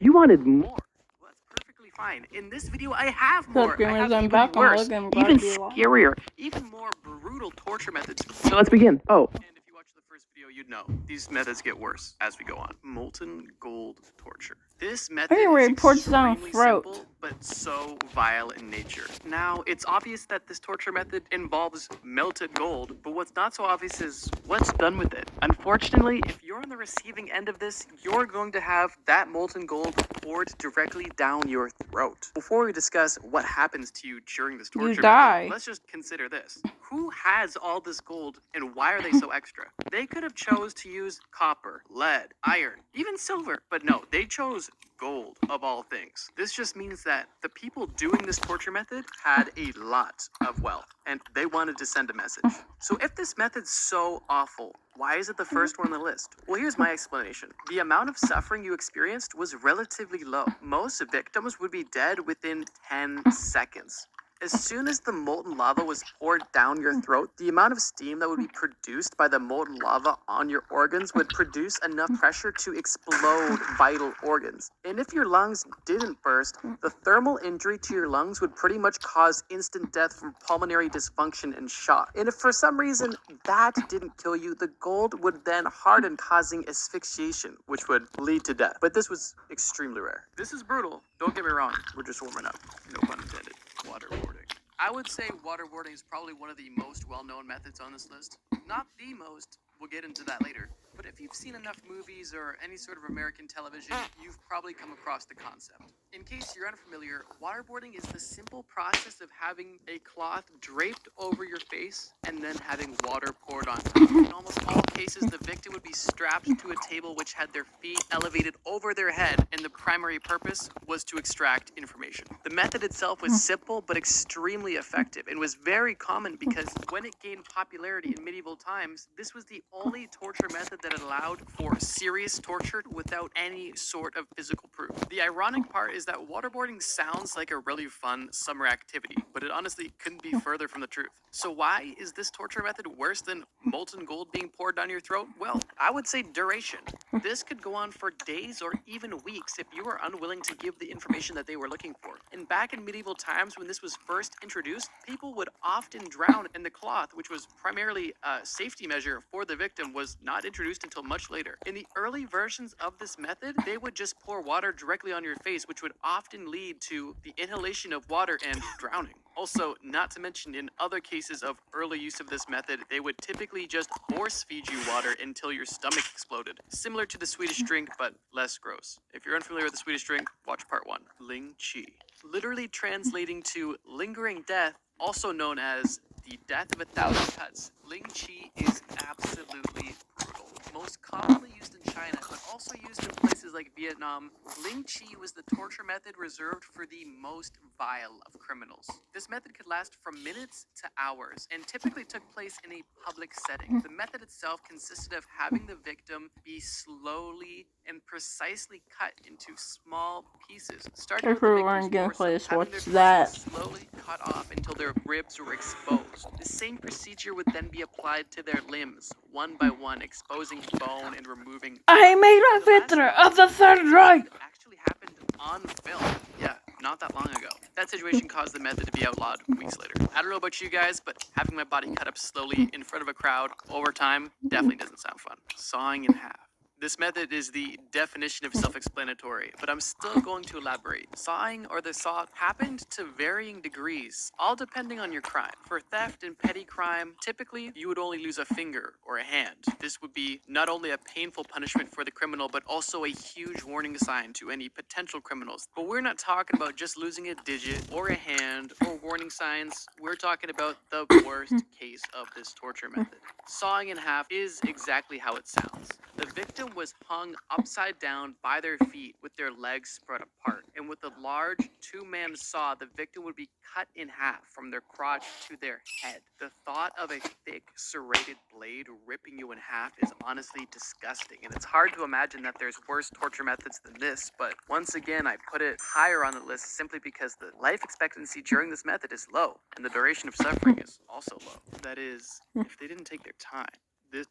You wanted more. Well, that's perfectly fine. In this video, I have more. I have I'm even back. worse, even scarier, even more brutal torture methods. So let's begin. Oh. And if you watch the first video, you'd know these methods get worse as we go on. Molten gold torture. This method is extremely simple, but so vile in nature. Now, it's obvious that this torture method involves melted gold, but what's not so obvious is what's done with it. Unfortunately, if you're on the receiving end of this, you're going to have that molten gold poured directly down your throat. Before we discuss what happens to you during this torture method, let's just consider this. Who has all this gold and why are they so extra? They could have chose to use copper, lead, iron, even silver, but no, they chose gold of all things. This just means that the people doing this torture method had a lot of wealth and they wanted to send a message. So if this method's so awful, why is it the first one on the list? Well, here's my explanation. The amount of suffering you experienced was relatively low. Most victims would be dead within 10 seconds. As soon as the molten lava was poured down your throat, the amount of steam that would be produced by the molten lava on your organs would produce enough pressure to explode vital organs. And if your lungs didn't burst, the thermal injury to your lungs would pretty much cause instant death from pulmonary dysfunction and shock. And if for some reason that didn't kill you, the gold would then harden, causing asphyxiation, which would lead to death. But this was extremely rare. This is brutal. Don't get me wrong. We're just warming up. No pun intended. Waterboarding. I would say waterboarding is probably one of the most well-known methods on this list. Not the most, we'll get into that later. But if you've seen enough movies or any sort of American television, you've probably come across the concept. In case you're unfamiliar, waterboarding is the simple process of having a cloth draped over your face and then having water poured on top. In almost all cases, the victim would be strapped to a table which had their feet elevated over their head, and the primary purpose was to extract information. The method itself was simple but extremely effective and was very common because when it gained popularity in medieval times, this was the only torture method that allowed for serious torture without any sort of physical proof. The ironic part is that waterboarding sounds like a really fun summer activity, but it honestly couldn't be further from the truth. So why is this torture method worse than molten gold being poured down your throat? Well, I would say duration. This could go on for days or even weeks if you were unwilling to give the information that they were looking for. And back in medieval times when this was first introduced, people would often drown, and the cloth, which was primarily a safety measure for the victim, was not introduced until much later. In the early versions of this method, they would just pour water directly on your face, which would often lead to the inhalation of water and drowning. Also, not to mention in other cases of early use of this method, they would typically just force feed you water until your stomach exploded. Similar to the Swedish drink, but less gross. If you're unfamiliar with the Swedish drink, watch part 1. Ling Chi. Literally translating to lingering death, also known as the death of 1,000 cuts. Ling Chi is absolutely brutal. Most commonly used in China, but also used in places like Vietnam, Ling Chi was the torture method reserved for the most vile of criminals. This method could last from minutes to hours and typically took place in a public setting. The method itself consisted of having the victim be slowly and precisely cut into small pieces, starting with the victim's torso, having their torso slowly cut off until their ribs were exposed. The same procedure would then be applied to their limbs, one by one, exposing bone and removing. I made a picture of the Third Reich! Actually happened on film. Yeah, not that long ago. That situation caused the method to be outlawed weeks later. I don't know about you guys, but having my body cut up slowly in front of a crowd over time definitely doesn't sound fun. Sawing in half. This method is the definition of self-explanatory, but I'm still going to elaborate. Sawing or the saw happened to varying degrees, all depending on your crime. For theft and petty crime, typically you would only lose a finger or a hand. This would be not only a painful punishment for the criminal, but also a huge warning sign to any potential criminals. But we're not talking about just losing a digit or a hand or warning signs. We're talking about the worst case of this torture method. Sawing in half is exactly how it sounds. The victim was hung upside down by their feet with their legs spread apart, and with a large two-man saw, the victim would be cut in half from their crotch to their head. The thought of a thick, serrated blade ripping you in half is honestly disgusting, and it's hard to imagine that there's worse torture methods than this, but once again, I put it higher on the list simply because the life expectancy during this method is low, and the duration of suffering is also low. That is, if they didn't take their time. This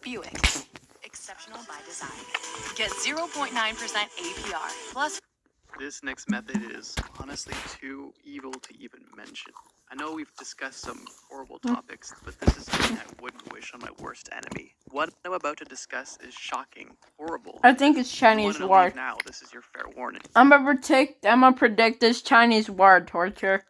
Buick. exceptional by design. Get 0.9% APR plus. This next method is honestly too evil to even mention. I know we've discussed some horrible topics, but this is something I wouldn't wish on my worst enemy. What I'm about to discuss is shocking, horrible. I think it's If you Chinese wanna ward. leave now, this is your fair warning. I'm gonna predict this Chinese ward torture.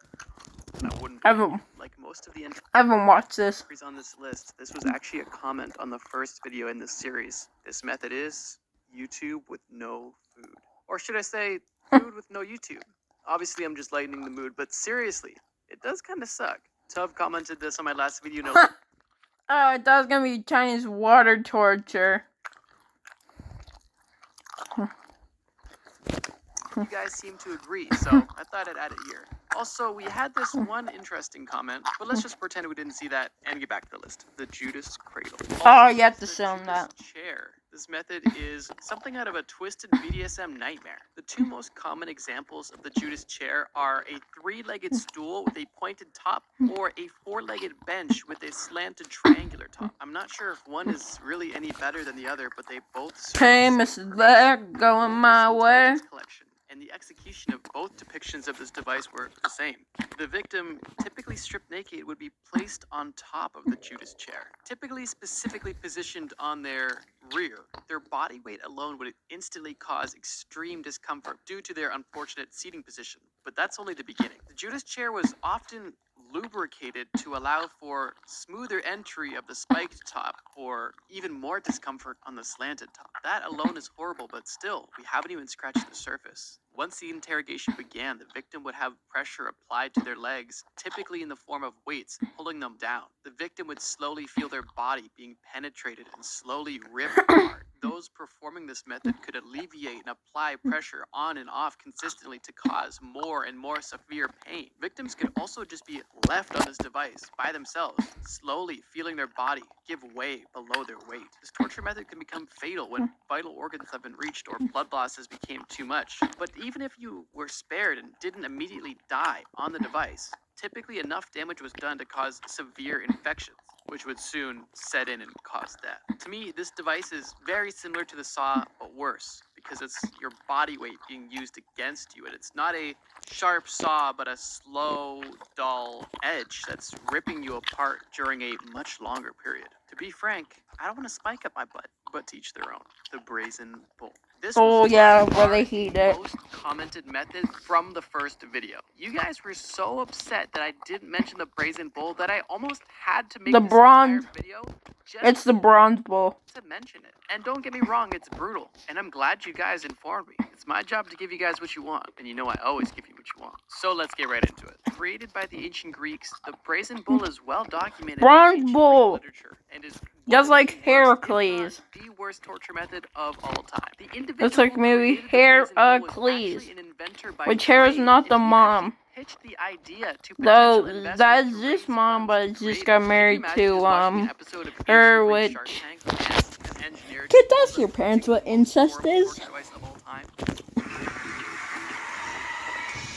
And I wouldn't I blame haven't, you. Like most of the I haven't watched this. entries on this list, this was actually a comment on the first video in this series. This method is YouTube with no food. Or should I say, food with no YouTube? Obviously, I'm just lightening the mood, but seriously, it does kind of suck. Tub commented this on my last video. No, Oh, I thought it was gonna be Chinese water torture. you guys seem to agree, so I thought I'd add it here. Also, we had this one interesting comment, but let's just pretend we didn't see that and get back to the list. The Judas Cradle. Oh, you have to The film Judas that. Chair. This method is something out of a twisted BDSM nightmare. The two most common examples of the Judas Chair are a three-legged stool with a pointed top or a four-legged bench with a slanted triangular top. I'm not sure if one is really any better than the other, but they both serve Hey, the same Mrs. purpose. There, going my Wolf's way. Intelligence Collection, and the execution of both depictions of this device were the same. The victim, typically stripped naked, would be placed on top of the Judas Chair, typically specifically positioned on their rear. Their body weight alone would instantly cause extreme discomfort due to their unfortunate seating position. But that's only the beginning. The Judas Chair was often lubricated to allow for smoother entry of the spiked top or even more discomfort on the slanted top. That alone is horrible, but still, we haven't even scratched the surface. Once the interrogation began, the victim would have pressure applied to their legs, typically in the form of weights, pulling them down. The victim would slowly feel their body being penetrated and slowly ripped apart. Those performing this method could alleviate and apply pressure on and off consistently to cause more and more severe pain. Victims could also just be left on this device by themselves, slowly feeling their body give way below their weight. This torture method can become fatal when vital organs have been reached or blood loss has become too much. But even if you were spared and didn't immediately die on the device, typically enough damage was done to cause severe infections, which would soon set in and cause death. To me, this device is very similar to the saw, but worse, because it's your body weight being used against you, and it's not a sharp saw, but a slow, dull edge that's ripping you apart during a much longer period. To be frank, I don't want to spike up my butt, but to each their own. The Brazen Bull. This Oh, was yeah, by where far they the heat it. most commented method from the first video. You guys were so upset that I didn't mention the Brazen Bull that I almost had to make The this bronze- entire video just It's the bronze bull. to mention it. And don't get me wrong, it's brutal. And I'm glad you guys informed me. It's my job to give you guys what you want. And you know I always give you what you want. So let's get right into it. Created by the ancient Greeks, the Brazen Bull is well documented Bronze in ancient bull. Greek literature and is Just one of like the worst, if Heracles. not the worst torture method of all time. The individual It's like who maybe created the Brazen Bull was Heracles, actually an inventor by which here is trade, not and the he mom. actually pitched the idea to Though potential investors that to is this raise mom, funds but to just create got it. married Can you imagine to just watching an episode of her, ancient Greek which Shark Tank and engineered Kid, all ask the your parents what most incest horrible is. torture device of all time?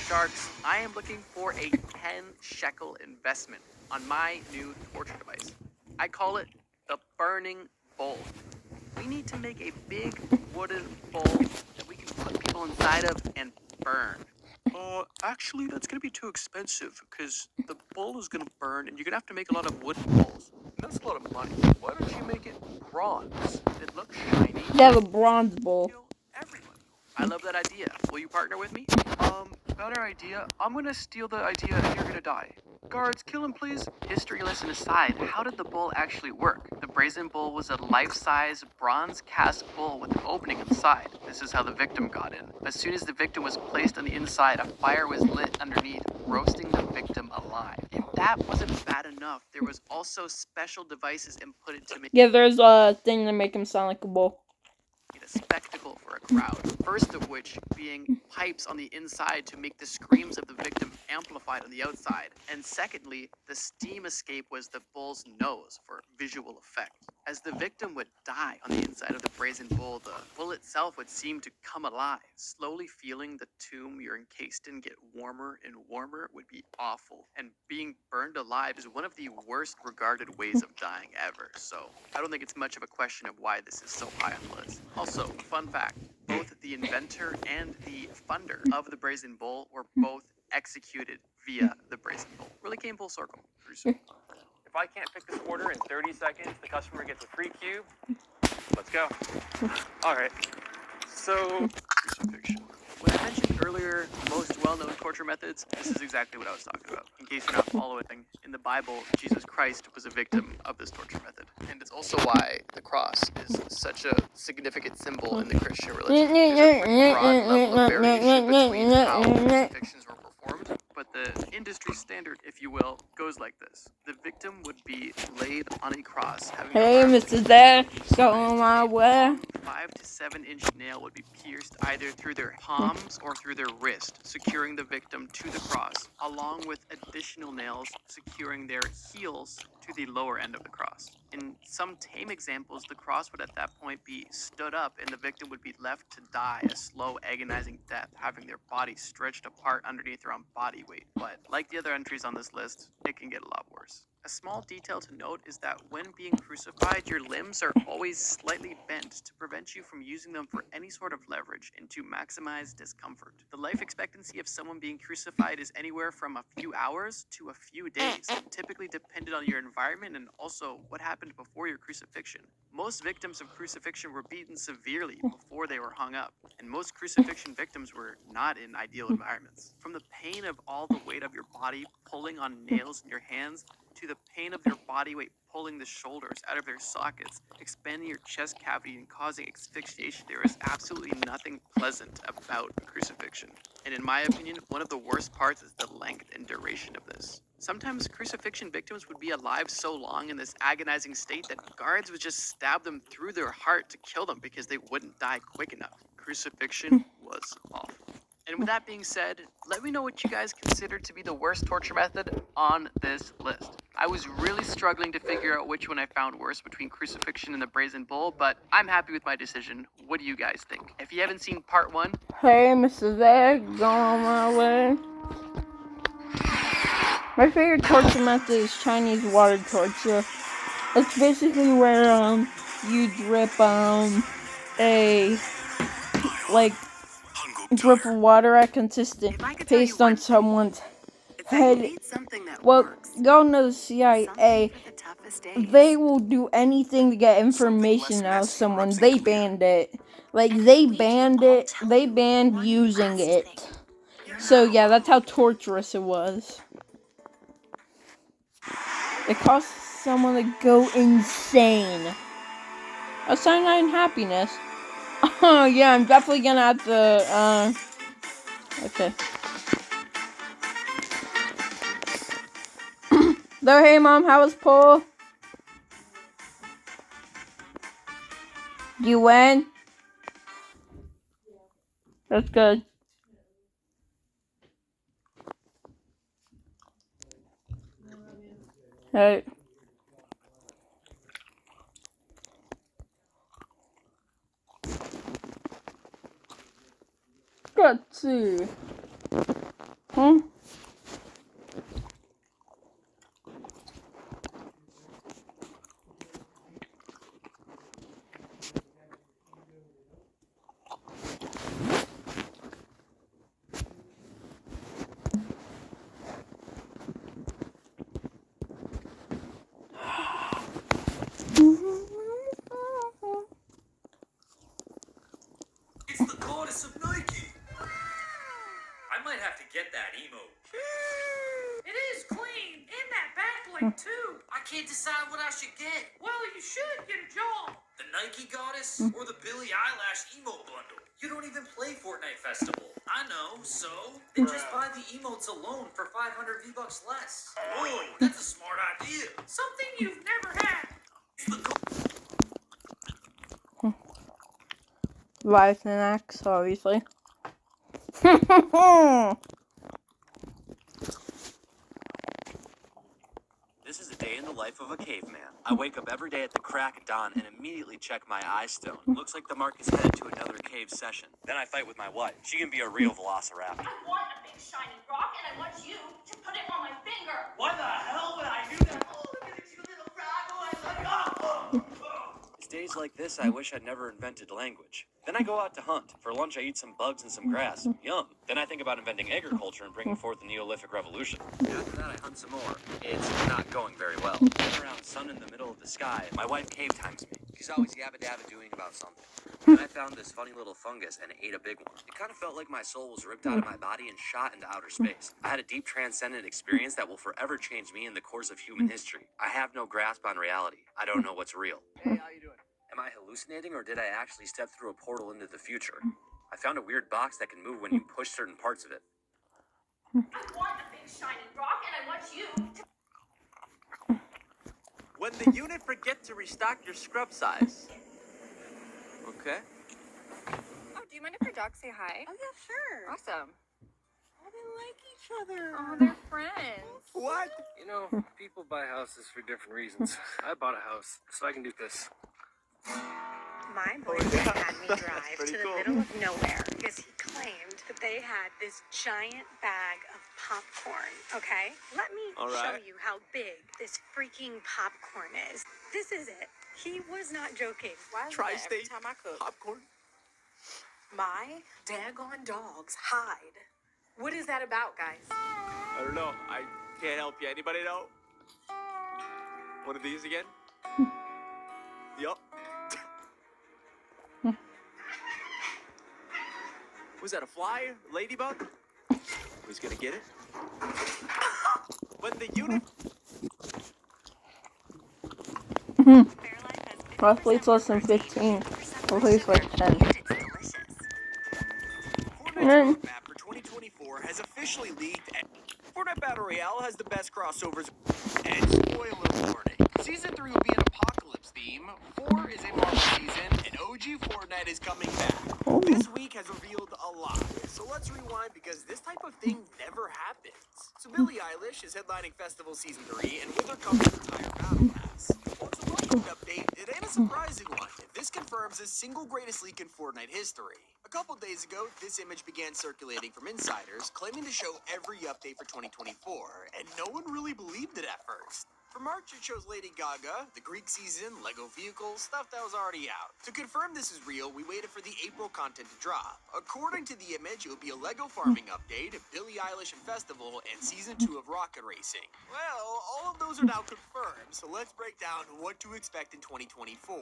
Sharks, I am looking for a 10 shekel investment on my new torture device. I call it the Burning Bowl. We need to make a big wooden bowl that we can put people inside of and burn. Actually, that's gonna be too expensive because the bowl is gonna burn and you're gonna have to make a lot of wooden bowls. And that's a lot of money. Why don't you make it bronze? It looks shiny. Yeah, the bronze bull. Kill everyone. I love that idea. Will you partner with me? Better idea. I'm gonna steal the idea and you're gonna die. Guards, kill him, please. History lesson aside, how did the bull actually work? The Brazen Bull was a life-size bronze cast bull with an opening inside. This is how the victim got in. As soon as the victim was placed on the inside, a fire was lit underneath, roasting the victim alive. If that wasn't bad enough, there was also special devices inputted to make Yeah, there's a thing to make him sound like a bull. it a spectacle for a crowd. First of which being pipes on the inside to make the screams of the victim amplified on the outside. And secondly, the steam escape was the bull's nose for visual effect. As the victim would die on the inside of the brazen bull, the bull itself would seem to come alive. Slowly feeling the tomb you're encased in get warmer and warmer would be awful. And being burned alive is one of the worst regarded ways of dying ever. So I don't think it's much of a question of why this is so high on the list. Also, fun fact, both the inventor and the funder of the brazen bull were both executed via the brazen bull. Really came full circle. If I can't pick this order in 30 seconds, the customer gets a free cube. Let's go. All right. So, Crucifixion. When I mentioned earlier most well-known torture methods, this is exactly what I was talking about. In case you're not following, in the Bible, Jesus Christ was a victim of this torture method. And it's also why the cross is such a significant symbol in the Christian religion. There's a pretty broad level of variation between how crucifixions were performed, but the industry standard, if you will, goes like this. The victim would be laid on a cross, having Hey, Mr. Dad, go my way. 5 to 7 inch nail would be pierced either through their palms or through their wrist, securing the victim to the cross, along with additional nails securing their heels to the lower end of the cross. In some tame examples, the cross would at that point be stood up and the victim would be left to die a slow, agonizing death, having their body stretched apart underneath their own body weight. But like the other entries on this list, it can get a lot worse. A small detail to note is that when being crucified, your limbs are always slightly bent to prevent you from using them for any sort of leverage and to maximize discomfort. The life expectancy of someone being crucified is anywhere from a few hours to a few days, typically dependent on your environment and also what happened before your crucifixion. Most victims of crucifixion were beaten severely before they were hung up, and most crucifixion victims were not in ideal environments. From the pain of all the weight of your body pulling on nails in your hands, to the pain of their body weight pulling the shoulders out of their sockets, expanding your chest cavity and causing asphyxiation, there is absolutely nothing pleasant about crucifixion. And in my opinion, one of the worst parts is the length and duration of this. Sometimes crucifixion victims would be alive so long in this agonizing state that guards would just stab them through their heart to kill them because they wouldn't die quick enough. Crucifixion was awful. And with that being said, let me know what you guys consider to be the worst torture method on this list. I was really struggling to figure out which one I found worse between crucifixion and the brazen bull, but I'm happy with my decision. What do you guys think? If you haven't seen part 1, Hey, Mr. Dad, go on my way. My favorite torture method is Chinese water torture. It's basically where you drip a drip of water at consistent paste on someone's head. Well, go into the CIA. They will do anything to get information out of someone. They banned it. They banned it. They banned using it. So yeah, that's how torturous it was. It caused someone to go insane. A cyanide and happiness. Oh yeah, I'm definitely gonna have to, okay. Though, hey mom, how was pool? You win? That's good. Hey. Let's see. It's the goddess of Nike. I might have to get that emote. It is clean, and that backlink too. I can't decide what I should get. Well, you should get a job. The Nike goddess or the Billie Eilish emote bundle? You don't even play Fortnite Festival. I know, so then just buy the emotes alone for 500 V-Bucks less. Whoa, that's a smart idea. Something you've never had. It's the Life and X, obviously. this is a day in the life of a caveman. I wake up every day at the crack of dawn and immediately check my eye stone. Looks like the mark is headed to another cave session. Then I fight with my wife. She can be a real velociraptor. I want a big shiny rock, and I want you to put it on my finger. Why the hell would I do that? Oh, look at this, you little frog. Oh, I love you. It's days like this I wish I'd never invented language. Then I go out to hunt. For lunch I eat some bugs and some grass. Yum. Then I think about inventing agriculture and bringing forth the Neolithic Revolution. After that I hunt some more. It's not going very well. Then around sun in the middle of the sky, my wife cave times me. She's always yabba dabba doing about something. Then I found this funny little fungus and ate a big one. It kind of felt like my soul was ripped out of my body and shot into outer space. I had a deep transcendent experience that will forever change me in the course of human history. I have no grasp on reality. I don't know what's real. Hey, how you doing? Am I hallucinating or did I actually step through a portal into the future? I found a weird box that can move when you push certain parts of it. I want a big shiny rock, and I want you to When the unit forget to restock your scrub size. Okay. Oh, do you mind if your dogs say hi? Oh, yeah, sure. Awesome. Oh, they like each other. Oh, they're friends. What? You know, people buy houses for different reasons. I bought a house so I can do this. My boyfriend had me drive to Pretty the cool. middle of nowhere because he claimed that they had this giant bag of popcorn, okay? Let me All show right. you how big this freaking popcorn is. This is it. He was not joking. Why is that Tri-state every time I cook? popcorn. My daggone dogs hide. What is that about, guys? I don't know. I can't help you. Anybody know? One of these again? Yup. Was that a fly? Ladybug? Who's gonna get it? When the unit. Roughly it's less than 15. Hopefully it's like 10. Fortnite's Mm. roadmap for 2024 has officially leaked, and Fortnite Battle Royale has the best crossovers. And spoiler warning, Season 3 will be an apocalypse theme, 4 is a Marvel season, and OG Fortnite is coming back. This week has revealed a lot, so let's rewind because this type of thing never happens. So Billie Eilish is headlining Festival Season 3, and with her comes an entire Battle Pass. Well, it's a welcome update, it ain't a surprising one. This confirms the single greatest leak in Fortnite history. A couple days ago, this image began circulating from insiders, claiming to show every update for 2024, and no one really believed it at first. For March, it shows Lady Gaga, the Greek season, Lego vehicles, stuff that was already out. To confirm this is real, we waited for the April content to drop. According to the image, it will be a Lego farming update, Billie Eilish and Festival, and Season 2 of Rocket Racing. Well, all of those are now confirmed, so let's break down what to expect in 2024.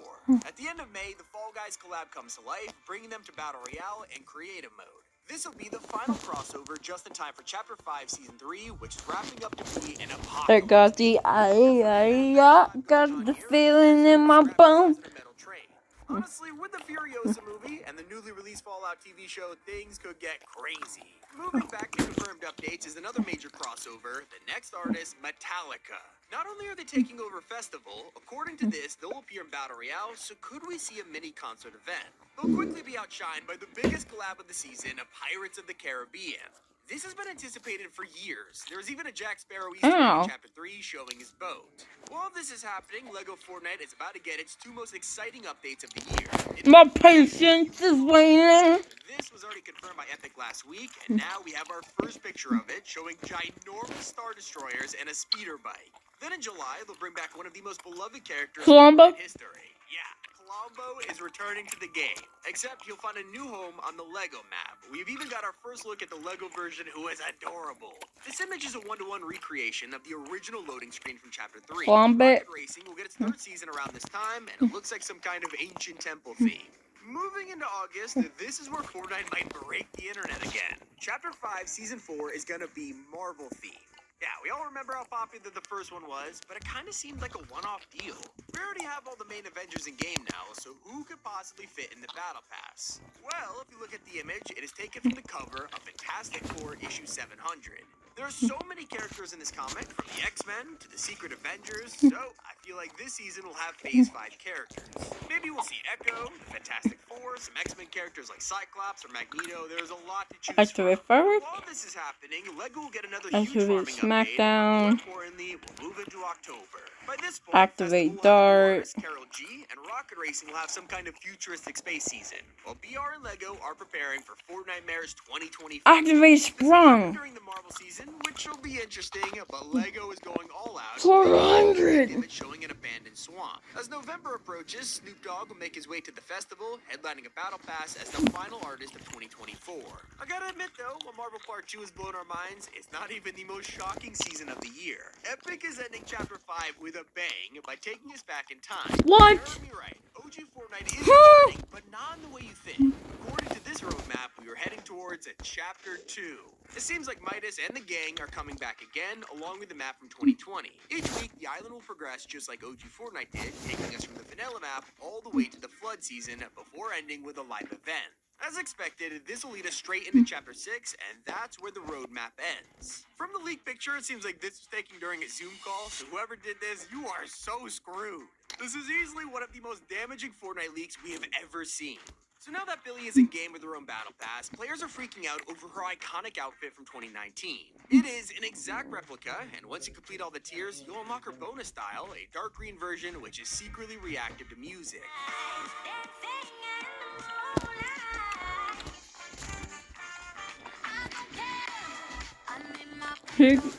At the end of May, the Fall Guys collab comes to life, bringing them to Battle Royale and Creative Mode. This will be the final crossover just in time for Chapter 5 Season 3, which is wrapping up to be an apocalypse. I got the feeling in my bones. Honestly, with the Furiosa movie and the newly released Fallout TV show, things could get crazy. Moving back to confirmed updates is another major crossover, the next artist, Metallica. Not only are they taking over Festival, according to this, they'll appear in Battle Royale, so could we see a mini concert event? They'll quickly be outshined by the biggest collab of the season, Pirates of the Caribbean. This has been anticipated for years. There's even a Jack Sparrow Easter egg in Chapter 3 showing his boat. While this is happening, LEGO Fortnite is about to get its 2 most exciting updates of the year. My patience is waning. This was already confirmed by Epic last week, and now we have our first picture of it, showing ginormous Star Destroyers and a speeder bike. Then in July, they'll bring back one of the most beloved characters Columbo? in history. Yeah, Columbo is returning to the game, except he'll find a new home on the LEGO map. We've even got our first look at the LEGO version, who is adorable. This image is a one-to-one recreation of the original loading screen from Chapter 3. Columbo. Rocket Racing will get its 3rd season around this time, and it looks like some kind of ancient temple theme. Moving into August, this is where Fortnite might break the internet again. Chapter 5, Season 4 is gonna be Marvel themed. Yeah, we all remember how popular the first one was, but it kind of seemed like a one-off deal. We already have all the main Avengers in game now, so who could possibly fit in the Battle Pass? Well, if you look at the image, it is taken from the cover of Fantastic Four issue 700. There are so many characters in this comic, from the X-Men to the Secret Avengers, so I feel like this season will have Phase 5 characters. Maybe we'll see Echo, the Fantastic Four, some X-Men characters like Cyclops or Magneto. There's a lot to choose from. While this is happening, LEGO will get another huge farming update. SmackDown. More importantly, we'll move into October. By this point, Activate Festival will have Dart. Mars, Carol G, and Rocket Racing will have some kind of futuristic space season, while BR and LEGO are preparing for Fortnitemares 2024. Activate Sprung. During the Marvel season, which will be interesting, but LEGO is going all out. 400. Image showing an abandoned swamp. As November approaches, Snoop Dogg will make his way to the festival, headlining a battle pass as the final artist of 2024. I gotta admit though, while Marvel Part 2 has blown our minds, it's not even the most shocking season of the year. Epic is ending Chapter 5 with a bang by taking us back in time. What? You heard me right. OG Fortnite is returning, but not in the way you think. According to this roadmap, we are heading towards a Chapter 2. It seems like Midas and the gang are coming back again, along with the map from 2020. Each week, the island will progress just like OG Fortnite did, taking us from the vanilla map all the way to the flood season before ending with a live event. As expected, this will lead us straight into Chapter 6, and that's where the roadmap ends. From the leak picture, it seems like this was taken during a Zoom call, so whoever did this, you are so screwed. This is easily one of the most damaging Fortnite leaks we have ever seen. So now that Billy is in game with her own battle pass, players are freaking out over her iconic outfit from 2019. It is an exact replica, and once you complete all the tiers, you'll unlock her bonus style, a dark green version which is secretly reactive to music. If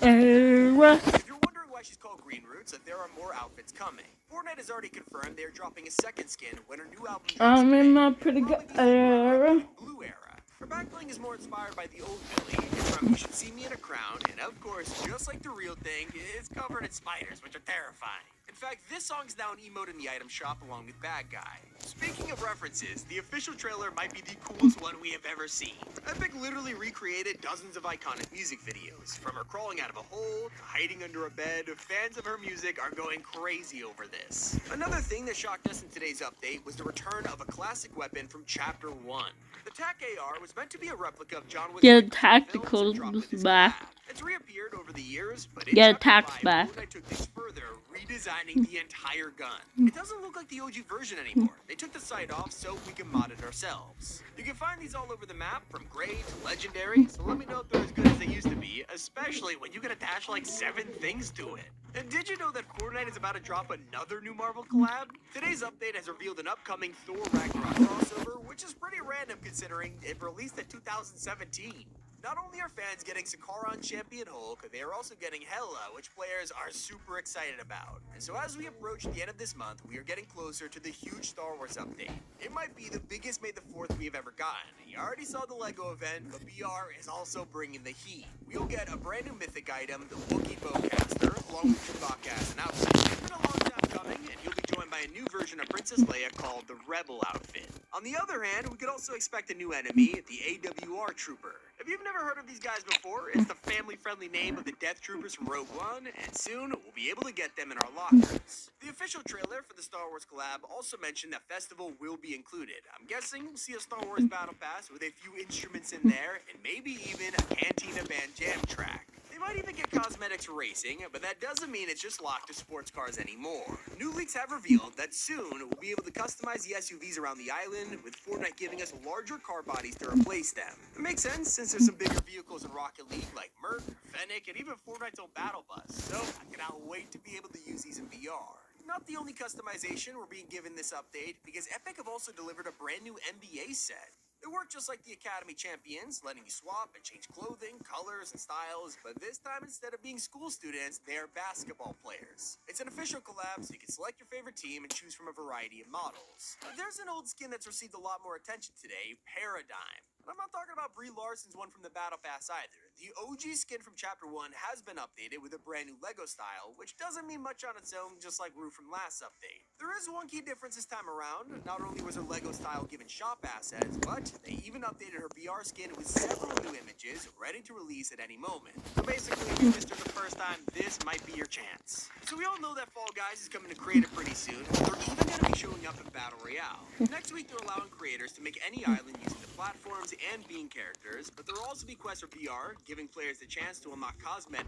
you're wondering why she's called Green Roots, there are more outfits coming. Fortnite has already confirmed they are dropping a second skin when her new album drops I'm in my May. pretty good Probably era. Blue era. Her backbling is more inspired by the old Billy. It's from You Should See Me in a Crown, and of course, just like the real thing, it's covered in spiders, which are terrifying. In fact, this song is now an emote in the item shop along with Bad Guy. Speaking of references, the official trailer might be the coolest one we have ever seen. Epic literally recreated dozens of iconic music videos. From her crawling out of a hole to hiding under a bed, fans of her music are going crazy over this. Another thing that shocked us in today's update was the return of a classic weapon from Chapter 1. The TAC AR was meant to be a replica of John Wick's Yeah, films tactical and dropped with its back. collab. It's reappeared over the years, but in Yeah, Chapter tax 5, back. Fortnite took things further, redesigning the entire gun. It doesn't look like the OG version anymore. They took the sight off so we can mod it ourselves. You can find these all over the map, from gray to legendary, so let me know if they're as good as they used to be, especially when you can attach like 7 things to it. And did you know that Fortnite is about to drop another new Marvel collab? Today's update has revealed an upcoming Thor Ragnarok crossover, which is pretty random considering it released in 2017. Not only are fans getting Sakaar on Champion Hulk, they are also getting Hela, which players are super excited about. And so as we approach the end of this month, we are getting closer to the huge Star Wars update. It might be the biggest May the 4th we have ever gotten. You already saw the LEGO event, but BR is also bringing the heat. We'll get a brand new mythic item, the Wookiee Bowcaster, along with Chewbacca as an outfit. It's been a long time coming, and you'll be joined by a new version of Princess Leia called the Rebel outfit. On the other hand, we could also expect a new enemy, the AWR Trooper. If you've never heard of these guys before, it's the family-friendly name of the Death Troopers from Rogue One, and soon we'll be able to get them in our lockers. The official trailer for the Star Wars collab also mentioned that Festival will be included. I'm guessing we'll see a Star Wars Battle Pass with a few instruments in there, and maybe even a Cantina Band jam track. They might even get cosmetics for racing, but that doesn't mean it's just locked to sports cars anymore. New leaks have revealed that soon we'll be able to customize the SUVs around the island, with Fortnite giving us larger car bodies to replace them. It makes sense since there's some bigger vehicles in Rocket League like Merc, Fennec, and even Fortnite's own Battle Bus, so I cannot wait to be able to use these in VR. Not the only customization we're being given this update, because Epic have also delivered a brand new NBA set. It worked just like the Academy Champions, letting you swap and change clothing, colors, and styles, but this time instead of being school students, they are basketball players. It's an official collab, so you can select your favorite team and choose from a variety of models. There's an old skin that's received a lot more attention today, Paradigm. I'm not talking about Brie Larson's one from the Battle Pass either. The OG skin from Chapter 1 has been updated with a brand new LEGO style, which doesn't mean much on its own, just like Rue from last update. There is one key difference this time around. Not only was her LEGO style given shop assets, but they even updated her VR skin with several new images, ready to release at any moment. So basically, if you missed her the first time, this might be your chance. So we all know that Fall Guys is coming to Creative pretty soon. They're even going to be showing up in Battle Royale. Next week, they're allowing creators to make any island using the platforms and being characters, but there will also be quests for VR, giving players the chance to unlock cosmetic.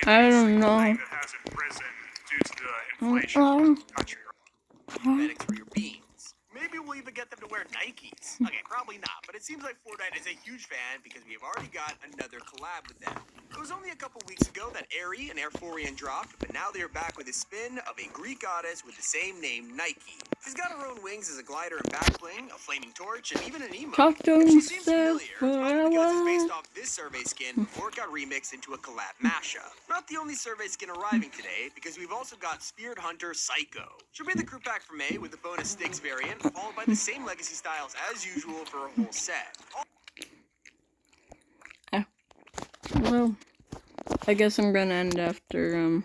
I don't know. That hasn't risen due to the inflation of the country. Cosmetics for your beans. Maybe we'll even get them to wear Nikes. Okay, probably not, but it seems like Fortnite is a huge fan because we have already got another collab with them. It was only a couple weeks ago that Aerie and Airforian dropped, but now they are back with a spin of a Greek goddess with the same name, Nike. She's got her own wings as a glider and back bling, a flaming torch, and even an emote. Talk to If she seems himself familiar, for a because it's while. based off this survey skin before it got remixed into a collab mashup. Not the only survey skin arriving today, because we've also got Spirit Hunter Psycho. She'll be the crew pack for May with the bonus Styx variant, followed by the same legacy styles as usual for a whole set. Well, I guess I'm gonna end after,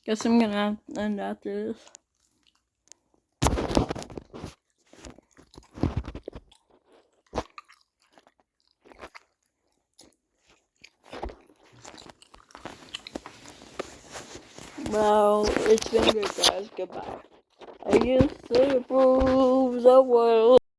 Guess I'm gonna end after this. Well, it's been good, guys. Goodbye. I used to prove the world.